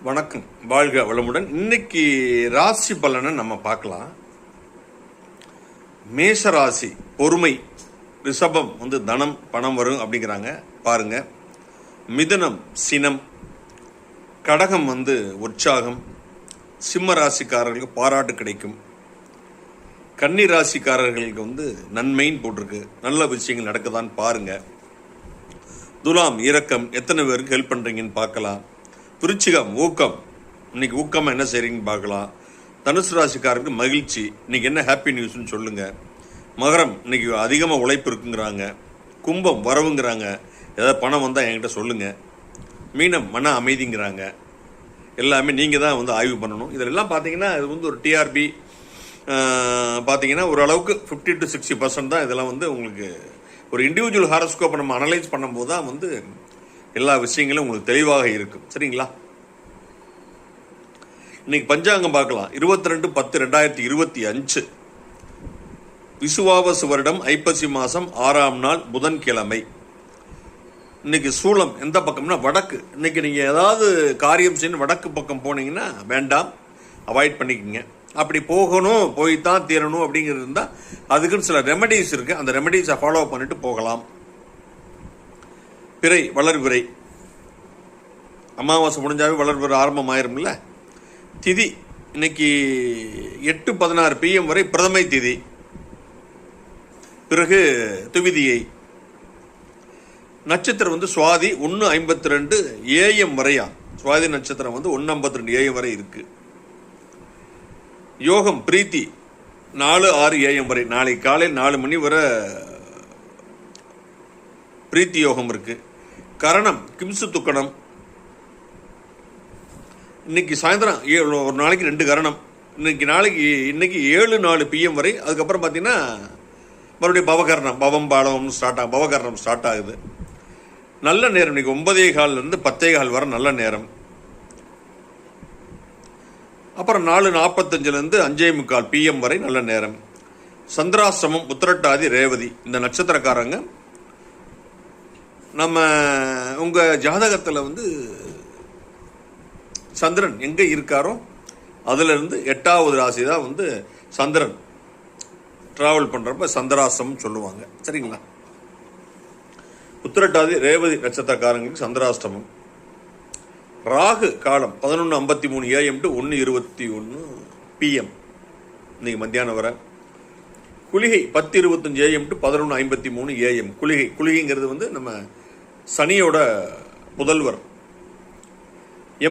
வணக்கம், வாழ்க வளமுடன். இன்னைக்கு ராசி பலனை நம்ம பார்க்கலாம். மேஷ ராசி பொறுமை, ரிஷபம் தனம் பணம் வரும் அப்படிங்கிறாங்க பாருங்க. மிதுனம் சினம், கடகம் உற்சாகம், சிம்ம ராசிக்காரர்களுக்கு பாராட்டு கிடைக்கும், கன்னி ராசிக்காரர்களுக்கு நன்மைன்னு போட்டிருக்கு, நல்ல விஷயங்கள் நடக்குதான்னு பாருங்க. துலாம் இரக்கம், எத்தனை பேருக்கு ஹெல்ப் பண்றீங்கன்னு பார்க்கலாம். விருச்சிகம் ஊக்கம், இன்னைக்கு ஊக்கமாக என்ன செய்கிறீங்கன்னு பார்க்கலாம். தனுசு ராசிக்காரருக்கு மகிழ்ச்சி, இன்னைக்கு என்ன ஹாப்பி நியூஸ்ன்னு சொல்லுங்க. மகரம் இன்னைக்கு அதிகமாக உழைப்பு இருக்குங்கிறாங்க. கும்பம் வரவுங்கிறாங்க, ஏதாவது பணம் வந்தால் என்கிட்ட சொல்லுங்க. மீனம் மன அமைதிங்கிறாங்க. எல்லாமே நீங்கள் தான் ஆய்வு பண்ணணும். இதெல்லாம் பார்த்தீங்கன்னா இது ஒரு டிஆர்பி பார்த்தீங்கன்னா ஓரளவுக்கு 50 to 60% தான் இதெல்லாம் உங்களுக்கு ஒரு இண்டிவிஜுவல் ஹாரோஸ்கோப்பை நம்ம அனலைஸ் பண்ணும்போது தான் எல்லா விஷயங்களும் உங்களுக்கு தெளிவாக இருக்கும். சரிங்களா? இன்னைக்கு பஞ்சாங்கம் பார்க்கலாம். 22/10/2025 விசுவாவசு வருடம் ஐப்பசி மாசம் 6ஆம் நாள் புதன்கிழமை. இன்னைக்கு சூளம் எந்த பக்கம்னா வடக்கு. இன்னைக்கு நீங்க ஏதாவது காரியம் செய்யணும் வடக்கு பக்கம் போனீங்கன்னா வேண்டாம், அவாய்ட் பண்ணிக்கோங்க. அப்படி போகணும், போய்தான் தீரணும் அப்படிங்கிறது இருந்தால் அதுக்குன்னு சில ரெமடிஸ் இருக்கு, அந்த ரெமடிஸை ஃபாலோ பண்ணிட்டு போகலாம். பிறை வளர்விறை, அமாவாசை முடிஞ்சாவே வளர்விறை ஆரம்பம் ஆயிரும்ல. திதி இன்னைக்கு 8:16 PM வரை பிரதமை திதி, பிறகு துவிதியை. நட்சத்திரம் சுவாதி 1:52 AM வரையா. சுவாதி நட்சத்திரம் 1:52 AM வரை இருக்கு. யோகம் பிரீத்தி 4:06 AM வரை, நாளை காலை 4 மணி வரை பிரீத்தி யோகம் இருக்கு. கரணம் கிம்சு துக்கணம், இன்னைக்கு சாயந்தரம் ஒரு நாளைக்கு 2 கரணம். இன்னைக்கு 7:04 PM வரை. அதுக்கப்புறம் பார்த்தீங்கன்னா மறுபடியும் பவகரணம், பவகரணம் ஸ்டார்ட் ஆகுது. நல்ல நேரம் இன்னைக்கு 9:15 10:15 வரை நல்ல நேரம். அப்புறம் 4:45 5:45 PM வரை நல்ல நேரம். சந்திராசிரமம் உத்திரட்டாதி ரேவதி. இந்த நட்சத்திரக்காரங்க நம்ம உங்க ஜாதகத்தில் சந்திரன் எங்க இருக்காரோ அதுல இருந்து 8வது ராசி தான் சந்திரன் டிராவல் பண்றப்ப சந்திராசிரமம் சொல்லுவாங்க. சரிங்களா? உத்திரட்டாதி ரேவதி நட்சத்திரக்காரங்களுக்கு சந்திராஷ்டமம். ராகு காலம் 11:53 AM to 1:21 PM இன்னைக்கு மத்தியானம் வர. குளிகை 10:25 AM to 11:53 AM. குளிகைங்கிறது நம்ம சனியோட புதல்வர்.